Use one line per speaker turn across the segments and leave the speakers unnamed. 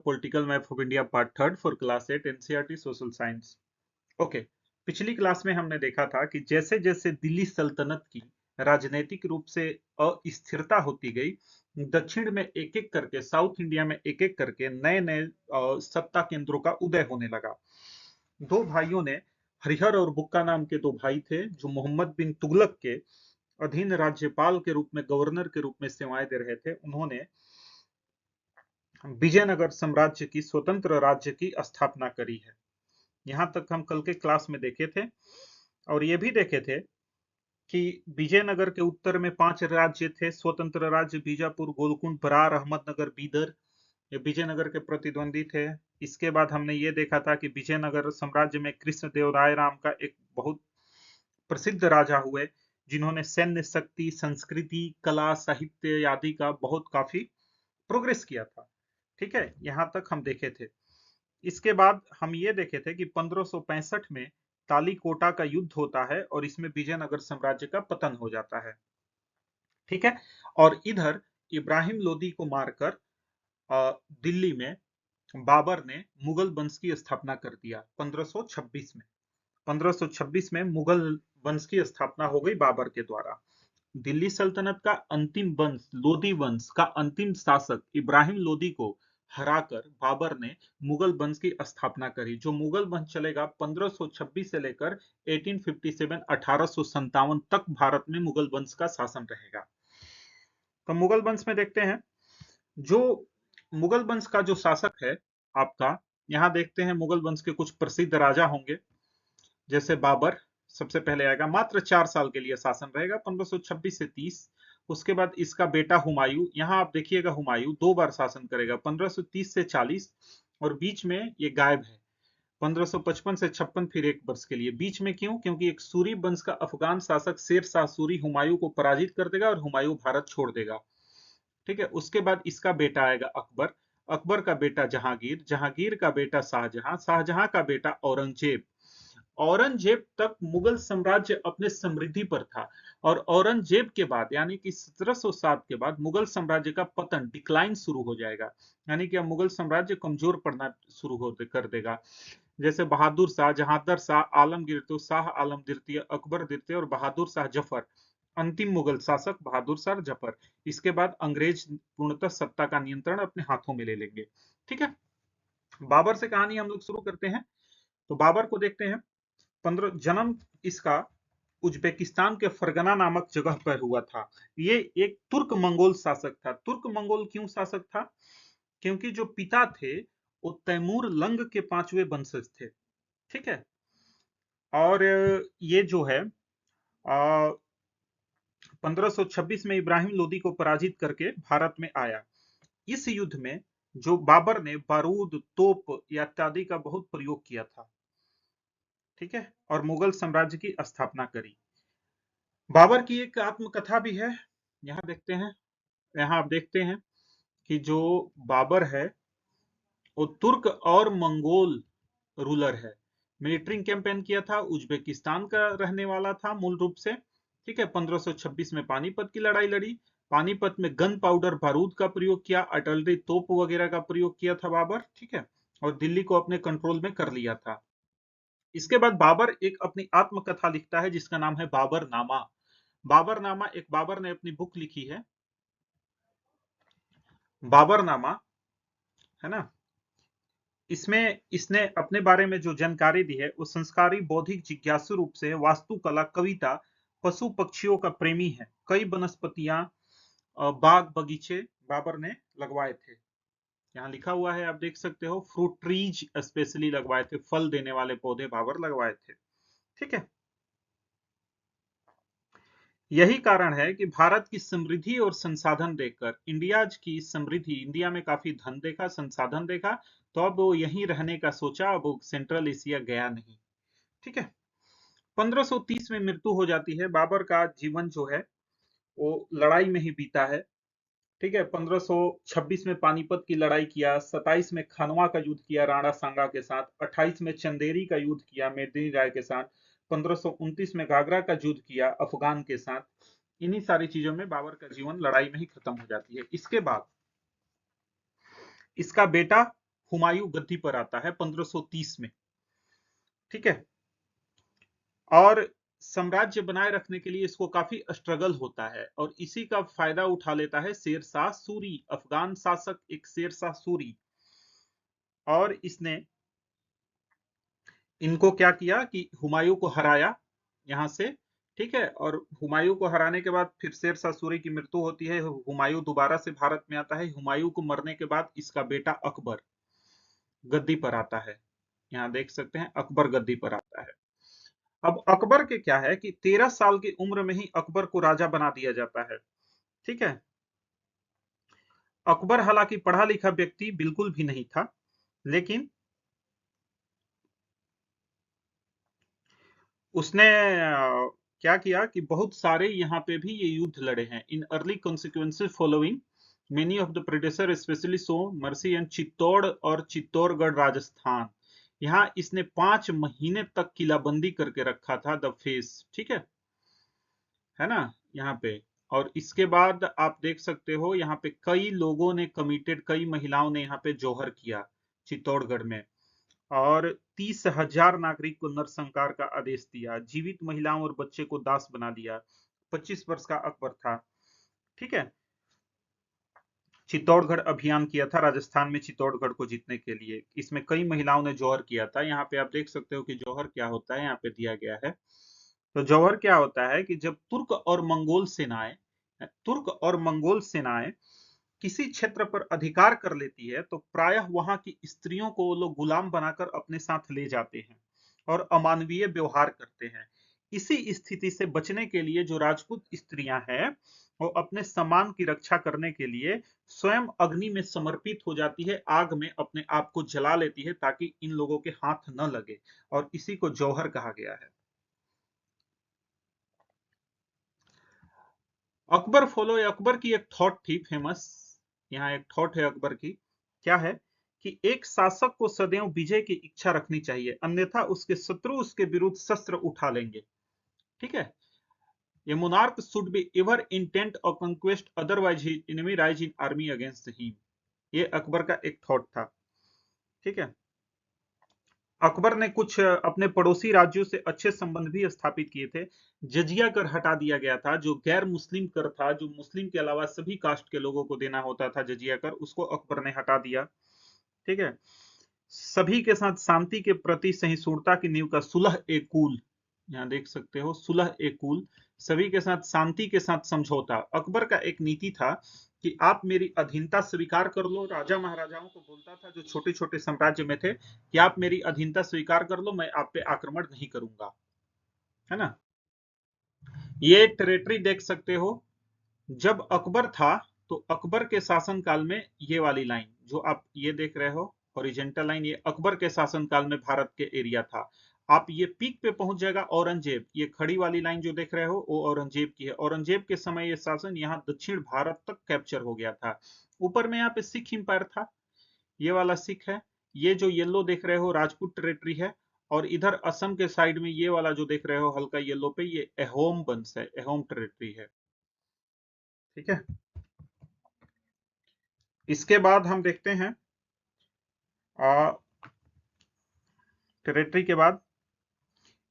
Political map of India part third for class 8 NCERT social science. Okay, पिछली class में हमने देखा था कि जैसे जैसे दिल्ली सल्तनत की राजनीतिक रूप से अस्थिरता होती गई, दक्षिण में एक एक करके, साउथ इंडिया में एक एक करके नए नए सत्ता केंद्रों का उदय होने लगा। दो भाइयों ने, हरिहर और बुक्का नाम के दो भाई थे, जो मोहम्मद बिन तुगलक के अधीन राज्यपाल के रूप में, गवर्नर के रूप में सेवाएं दे रहे थे। उन्होंने विजयनगर साम्राज्य की स्वतंत्र राज्य की स्थापना करी है। यहां तक हम कल के क्लास में देखे थे, और ये भी देखे थे कि विजयनगर के उत्तर में 5 राज्य थे स्वतंत्र राज्य: बीजापुर, गोलकुंड, बरार, अहमदनगर, बीदर। ये विजयनगर के प्रतिद्वंदी थे। इसके बाद हमने ये देखा था कि विजयनगर साम्राज्य में कृष्णदेवराय राम का एक बहुत प्रसिद्ध राजा हुए, जिन्होंने सैन्य शक्ति, संस्कृति, कला, साहित्य आदि का बहुत काफी प्रोग्रेस किया था। ठीक है, यहां तक हम देखे थे। इसके बाद हम ये देखे थे कि 1565 में तालीकोटा का युद्ध होता है और इसमें विजयनगर साम्राज्य का पतन हो जाता है। ठीक है, और इधर इब्राहिम लोदी को मारकर दिल्ली में बाबर ने मुगल वंश की स्थापना कर दिया 1526 में। 1526 में मुगल वंश की स्थापना हो गई बाबर के द्वारा। दिल्ली सल्तनत का अंतिम वंश, लोदी वंश का अंतिम शासक इब्राहिम लोदी को हराकर बाबर ने मुगल वंश की स्थापना करी, जो मुगल वंश चलेगा 1526 से लेकर 1857 1857 तक भारत में मुगल वंश का शासन रहेगा। तो मुगल वंश में देखते हैं, जो मुगल वंश का जो शासक है आपका, यहां देखते हैं मुगल वंश के कुछ प्रसिद्ध राजा होंगे। जैसे बाबर सबसे पहले आएगा, मात्र 4 साल के लिए शासन रहेगा 1526 से 30। उसके बाद इसका बेटा हुमायूं, यहां आप देखिएगा हुमायूं 2 बार शासन करेगा 1530 से 40, और बीच में ये गायब है 1555 से 56, फिर 1 वर्ष के लिए बीच में। क्यों? क्योंकि एक सूरी वंश का अफगान शासक शेर शाह सूरी हुमायूं को पराजित कर देगा और हुमायूं भारत छोड़ देगा। ठीक है, उसके बाद इसका बेटा आएगा अकबर, अकबर का बेटा जहांगीर, जहांगीर का बेटा शाहजहां, शाहजहां का बेटा औरंगजेब। औरंगजेब तक मुगल साम्राज्य अपने समृद्धि पर था, और औरंगजेब के बाद यानी कि 1707 के बाद मुगल साम्राज्य का पतन, डिक्लाइन शुरू हो जाएगा, यानी कि अब मुगल साम्राज्य कमजोर पड़ना शुरू कर देगा। जैसे बहादुर शाह, जहांदर शाह, आलमगीर तो, शाह आलम द्वितीय, अकबर द्वितीय और बहादुर शाह जफर, अंतिम मुगल शासक बहादुर शाह जफर। इसके बाद अंग्रेज पूर्णतः सत्ता का नियंत्रण अपने हाथों में ले लेंगे। ठीक है, बाबर से कहानी हम लोग शुरू करते हैं। तो बाबर को देखते हैं। जन्म इसका उज्बेकिस्तान के फरगना नामक जगह पर हुआ था। ये एक तुर्क मंगोल शासक था। तुर्क मंगोल क्यों शासक था? क्योंकि जो पिता थे वो तैमूर लंग के 5वें वंशज थे। ठीक है, और ये जो है 1526 में इब्राहिम लोदी को पराजित करके भारत में आया। इस युद्ध में जो बाबर ने बारूद, तोप इत्यादि का बहुत प्रयोग किया था। ठीक है, और मुगल साम्राज्य की स्थापना करी। बाबर की एक आत्मकथा भी है, यहाँ देखते हैं। यहाँ आप देखते हैं कि जो बाबर है वो तुर्क और मंगोल रूलर है। मिलिट्री कैंपेन किया था, उज्बेकिस्तान का रहने वाला था मूल रूप से। ठीक है, 1526 में पानीपत की लड़ाई लड़ी। पानीपत में गन पाउडर बारूद का प्रयोग किया, आर्टिलरी तोप वगैरह का प्रयोग किया था बाबर। ठीक है, और दिल्ली को अपने कंट्रोल में कर लिया था। इसके बाद बाबर एक अपनी आत्मकथा लिखता है जिसका नाम है बाबरनामा। बाबरनामा एक बाबर ने अपनी बुक लिखी है, बाबरनामा, है ना। इसमें इसने अपने बारे में जो जानकारी दी है वो संस्कारी, बौद्धिक, जिज्ञासु रूप से वास्तुकला, कविता, पशु पक्षियों का प्रेमी है। कई वनस्पतियां, बाग बगीचे बाबर ने लगवाए थे। यहाँ लिखा हुआ है, आप देख सकते हो, फ्रूट ट्रीज स्पेशली लगवाए थे, फल देने वाले पौधे बाबर लगवाए थे। ठीक है, यही कारण है कि भारत की समृद्धि और संसाधन देखकर, इंडिया की समृद्धि, इंडिया में काफी धन देखा, संसाधन देखा, तो अब वो यहीं रहने का सोचा, अब वो सेंट्रल एशिया गया नहीं। ठीक है, 1530 में मृत्यु हो जाती है। बाबर का जीवन जो है वो लड़ाई में ही बीता है। ठीक है, 1526 में पानीपत की लड़ाई किया, 27 में खानवा का युद्ध किया राणा सांगा के साथ, 28 में चंदेरी का युद्ध किया मेदिनी राय के साथ, 1529 में घाघरा का युद्ध किया अफगान के साथ। इन्हीं सारी चीजों में बाबर का जीवन लड़ाई में ही खत्म हो जाती है। इसके बाद इसका बेटा हुमायूं गद्दी पर आता है 1530 में। ठीक है, और साम्राज्य बनाए रखने के लिए इसको काफी स्ट्रगल होता है, और इसी का फायदा उठा लेता है शेरशाह सूरी, अफगान शासक एक शेरशाह सूरी। और इसने इनको क्या किया कि हुमायूं को हराया यहां से। ठीक है, और हुमायूं को हराने के बाद फिर शेरशाह सूरी की मृत्यु होती है, हुमायूं दोबारा से भारत में आता है। हुमायूं को मरने के बाद इसका बेटा अकबर गद्दी पर आता है। यहाँ देख सकते हैं अकबर गद्दी पर आता है। अब अकबर के क्या है कि 13 साल की उम्र में ही अकबर को राजा बना दिया जाता है। ठीक है, अकबर हालांकि पढ़ा लिखा व्यक्ति बिल्कुल भी नहीं था, लेकिन उसने क्या किया कि बहुत सारे यहाँ पे भी ये युद्ध लड़े हैं। In early consequences following many of the predecessor specially so mercy and Chittor और चित्तौड़गढ़ राजस्थान। यहाँ इसने 5 महीने तक किलाबंदी करके रखा था, द फेस। ठीक है ना यहाँ पे। और इसके बाद आप देख सकते हो यहाँ पे कई लोगों ने कमिटेड, कई महिलाओं ने यहाँ पे जौहर किया चित्तौड़गढ़ में, और 30,000 नागरिक को नरसंहार का आदेश दिया, जीवित महिलाओं और बच्चे को दास बना दिया। 25 वर्ष का अकबर था। ठीक है, चित्तौड़गढ़ अभियान किया था राजस्थान में चित्तौड़गढ़ को जीतने के लिए। इसमें कई महिलाओं ने जौहर किया था। यहाँ पे आप देख सकते हो कि जौहर क्या होता है, यहाँ पे दिया गया है। तो जौहर क्या होता है कि जब तुर्क और मंगोल सेनाएं किसी क्षेत्र पर अधिकार कर लेती है, तो प्रायः वहां की स्त्रियों को वो लोग गुलाम बनाकर अपने साथ ले जाते हैं और अमानवीय व्यवहार करते हैं। इसी स्थिति से बचने के लिए जो राजपूत स्त्रियां हैं, वो अपने सम्मान की रक्षा करने के लिए स्वयं अग्नि में समर्पित हो जाती है, आग में अपने आप को जला लेती है ताकि इन लोगों के हाथ न लगे, और इसी को जौहर कहा गया है। अकबर फॉलो, अकबर की एक थॉट थी फेमस, यहाँ एक थॉट है अकबर की। क्या है कि एक शासक को सदैव विजय की इच्छा रखनी चाहिए, अन्यथा उसके शत्रु उसके विरुद्ध शस्त्र उठा लेंगे। ठीक है, ये monarch should be ever intent of conquest, otherwise he enemy rise in army against him. ये अकबर का एक थॉट था। ठीक है, अकबर ने कुछ अपने पड़ोसी राज्यों से अच्छे संबंध भी स्थापित किए थे। जजिया कर हटा दिया गया था, जो गैर मुस्लिम कर था, जो मुस्लिम के अलावा सभी कास्ट के लोगों को देना होता था जजिया कर, उसको अकबर ने हटा दिया। ठीक है, सभी के साथ शांति के प्रति सहिष्णुता की नींव का सुलह ए कुल, यहाँ देख सकते हो सुलह ए कुल, सभी के साथ शांति के साथ समझौता। अकबर का एक नीति था कि आप मेरी अधीनता स्वीकार कर लो। राजा महाराजाओं को बोलता था जो छोटे छोटे साम्राज्य में थे कि आप मेरी अधीनता स्वीकार कर लो, मैं आप पे आक्रमण नहीं करूंगा। है ना, ये टेरिटरी देख सकते हो। जब अकबर था तो अकबर के शासन काल में ये वाली लाइन जो आप ये देख रहे हो हॉरिजॉन्टल लाइन, ये अकबर के शासन काल में भारत के एरिया था। आप ये पीक पे पहुंच जाएगा औरंगजेब, ये खड़ी वाली लाइन जो देख रहे हो वो औरंगजेब की है। औरंगजेब के समय ये शासन यहाँ दक्षिण भारत तक कैप्चर हो गया था। ऊपर में यहाँ पे सिख इंपायर था, ये वाला सिख है। ये जो येलो देख रहे हो राजपूत टेरिटरी है, और इधर असम के साइड में ये वाला जो देख रहे हो हल्का येलो पे, ये अहोम वंश है, अहोम टेरिटरी है। ठीक है, इसके बाद हम देखते हैं टेरिटरी के बाद,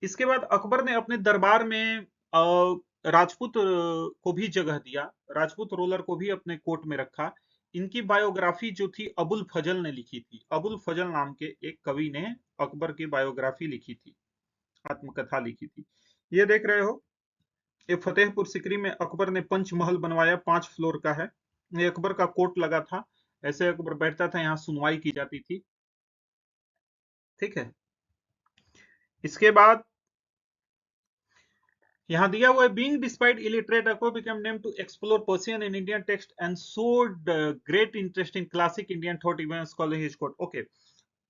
इसके बाद अकबर ने अपने दरबार में राजपूत को भी जगह दिया, राजपूत रोलर को भी अपने कोर्ट में रखा। इनकी बायोग्राफी जो थी अबुल फजल ने लिखी थी। अबुल फजल नाम के एक कवि ने अकबर की बायोग्राफी लिखी थी, आत्मकथा लिखी थी। ये देख रहे हो, ये फतेहपुर सिकरी में अकबर ने पंचमहल बनवाया, 5 फ्लोर का है। ये अकबर का कोर्ट लगा था, ऐसे अकबर बैठता था, यहाँ सुनवाई की जाती थी। ठीक है, इसके बाद यहाँ दिया हुआ है, being despite illiterate Akbar become name to explore Persian in Indian text and showed great interest in classic Indian thought even scholar his court. Okay,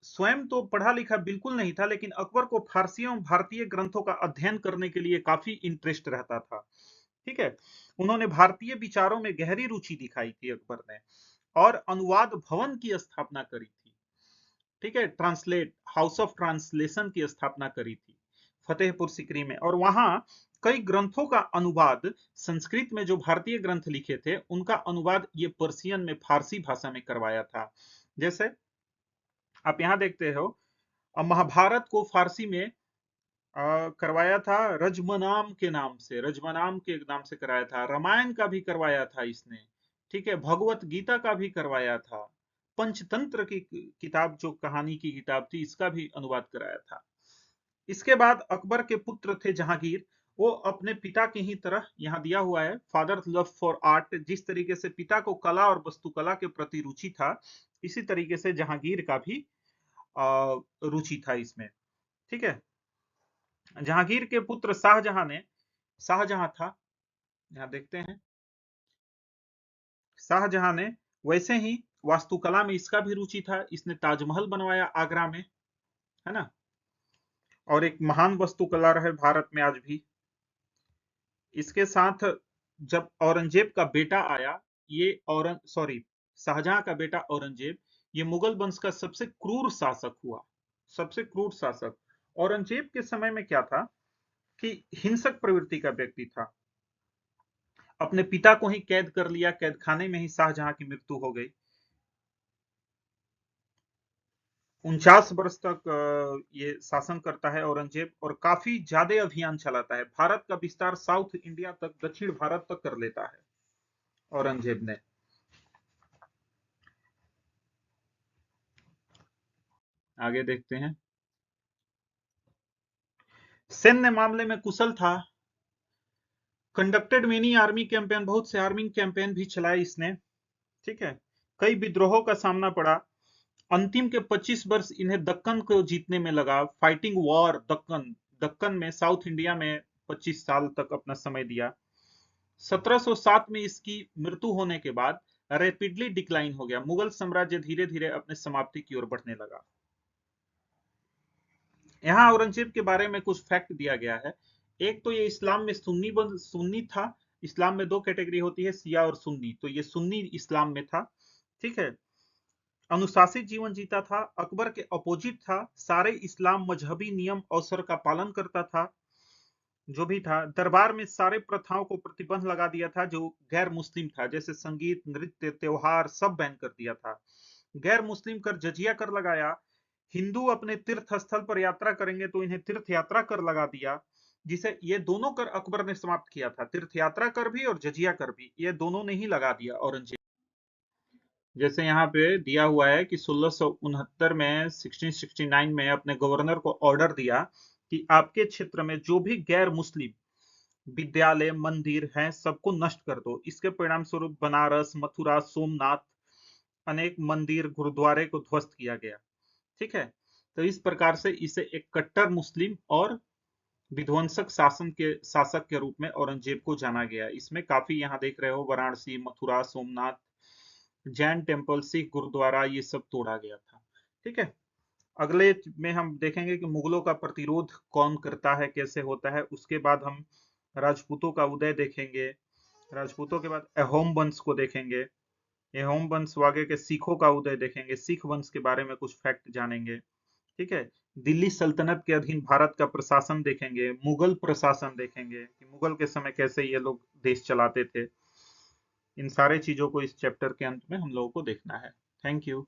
स्वयं तो पढ़ा लिखा बिल्कुल नहीं था, लेकिन अकबर को फारसी एवं भारतीय ग्रंथों का अध्ययन करने के लिए काफी इंटरेस्ट रहता था। ठीक है, उन्होंने भारतीय विचारों में गहरी रुचि दिखाई थी अकबर ने, और अनुवाद भवन की स्थापना करी थी। ठीक है, ट्रांसलेट हाउस ऑफ ट्रांसलेशन की स्थापना करी थी फतेहपुर सिकरी में, और वहां कई ग्रंथों का अनुवाद, संस्कृत में जो भारतीय ग्रंथ लिखे थे उनका अनुवाद ये पर्शियन में फारसी भाषा में करवाया था। जैसे आप यहाँ देखते हो। अब महाभारत को फारसी में करवाया था रजमनाम के नाम से, रजमनाम के नाम से कराया था। रामायण का भी करवाया था इसने, ठीक है। भगवत गीता का भी करवाया था। पंचतंत्र की किताब, जो कहानी की किताब थी, इसका भी अनुवाद कराया था। इसके बाद अकबर के पुत्र थे जहांगीर, वो अपने पिता की ही तरह, यहाँ दिया हुआ है, फादर लव फॉर आर्ट। जिस तरीके से पिता को कला और वास्तुकला के प्रति रुचि था, इसी तरीके से जहांगीर का भी रुचि था इसमें, ठीक है। जहांगीर के पुत्र शाहजहां था, यहाँ देखते हैं, शाहजहां ने वैसे ही वास्तुकला में इसका भी रुचि था। इसने ताजमहल बनवाया आगरा में, है ना, और एक महान वास्तुकला रहे भारत में आज भी। इसके साथ जब औरंगजेब का बेटा आया, ये शाहजहां का बेटा औरंगजेब, ये मुगल वंश का सबसे क्रूर शासक हुआ, सबसे क्रूर शासक। औरंगजेब के समय में क्या था कि हिंसक प्रवृत्ति का व्यक्ति था। अपने पिता को ही कैद कर लिया, कैद खाने में ही शाहजहां की मृत्यु हो गई। 49 वर्ष तक ये शासन करता है औरंगजेब, और काफी ज्यादा अभियान चलाता है। भारत का विस्तार साउथ इंडिया तक, दक्षिण भारत तक कर लेता है औरंगजेब ने। आगे देखते हैं। सैन्य मामले में कुशल था, कंडक्टेड मेनी आर्मी कैंपेन, बहुत से आर्मी कैंपेन भी चलाए इसने, ठीक है। कई विद्रोहों का सामना पड़ा। अंतिम के 25 वर्ष इन्हें दक्कन को जीतने में लगा, फाइटिंग वॉर दक्कन, दक्कन में, साउथ इंडिया में 25 साल तक अपना समय दिया। 1707 में इसकी मृत्यु होने के बाद रैपिडली डिक्लाइन हो गया। मुगल साम्राज्य धीरे धीरे अपने समाप्ति की ओर बढ़ने लगा। यहाँ औरंगजेब के बारे में कुछ फैक्ट दिया गया है। एक तो ये इस्लाम में सुन्नी था। इस्लाम में दो कैटेगरी होती है, शिया और सुन्नी, तो ये सुन्नी इस्लाम में था, ठीक है। अनुशासित जीवन जीता था, अकबर के अपोजिट था, सारे इस्लाम मजहबी नियम अवसर का पालन करता था। जो भी था, दरबार में सारे प्रथाओं को प्रतिबंध लगा दिया था जो गैर मुस्लिम था, जैसे संगीत, नृत्य, त्योहार सब बैन कर दिया था। गैर मुस्लिम कर जजिया कर लगाया। हिंदू अपने तीर्थ स्थल पर यात्रा करेंगे तो इन्हें तीर्थ यात्रा कर लगा दिया, जिसे ये दोनों कर अकबर ने समाप्त किया था, तीर्थ यात्रा कर भी और जजिया कर भी, ये दोनों ने ही लगा दिया औरंगजेब। जैसे यहाँ पे दिया हुआ है कि 1669 में, 1669 में अपने गवर्नर को ऑर्डर दिया कि आपके क्षेत्र में जो भी गैर मुस्लिम विद्यालय, मंदिर हैं, सबको नष्ट कर दो। इसके परिणाम स्वरूप बनारस, मथुरा, सोमनाथ, अनेक मंदिर, गुरुद्वारे को ध्वस्त किया गया, ठीक है। तो इस प्रकार से इसे एक कट्टर मुस्लिम और विध्वंसक शासक के रूप में औरंगजेब को जाना गया। इसमें काफी, यहाँ देख रहे हो, वाराणसी, मथुरा, सोमनाथ, जैन टेम्पल, सिख गुरुद्वारा, ये सब तोड़ा गया था, ठीक है। अगले में हम देखेंगे कि मुगलों का प्रतिरोध कौन करता है, कैसे होता है। उसके बाद हम राजपूतों का उदय देखेंगे। राजपूतों के बाद अहोम वंश को देखेंगे। अहोम वंश आगे के सिखों का उदय देखेंगे, सिख वंश के बारे में कुछ फैक्ट जानेंगे, ठीक है। दिल्ली सल्तनत के अधीन भारत का प्रशासन देखेंगे, मुगल प्रशासन देखेंगे कि मुगल के समय कैसे ये लोग देश चलाते थे। इन सारे चीजों को इस चैप्टर के अंत में हम लोगों को देखना है। Thank you.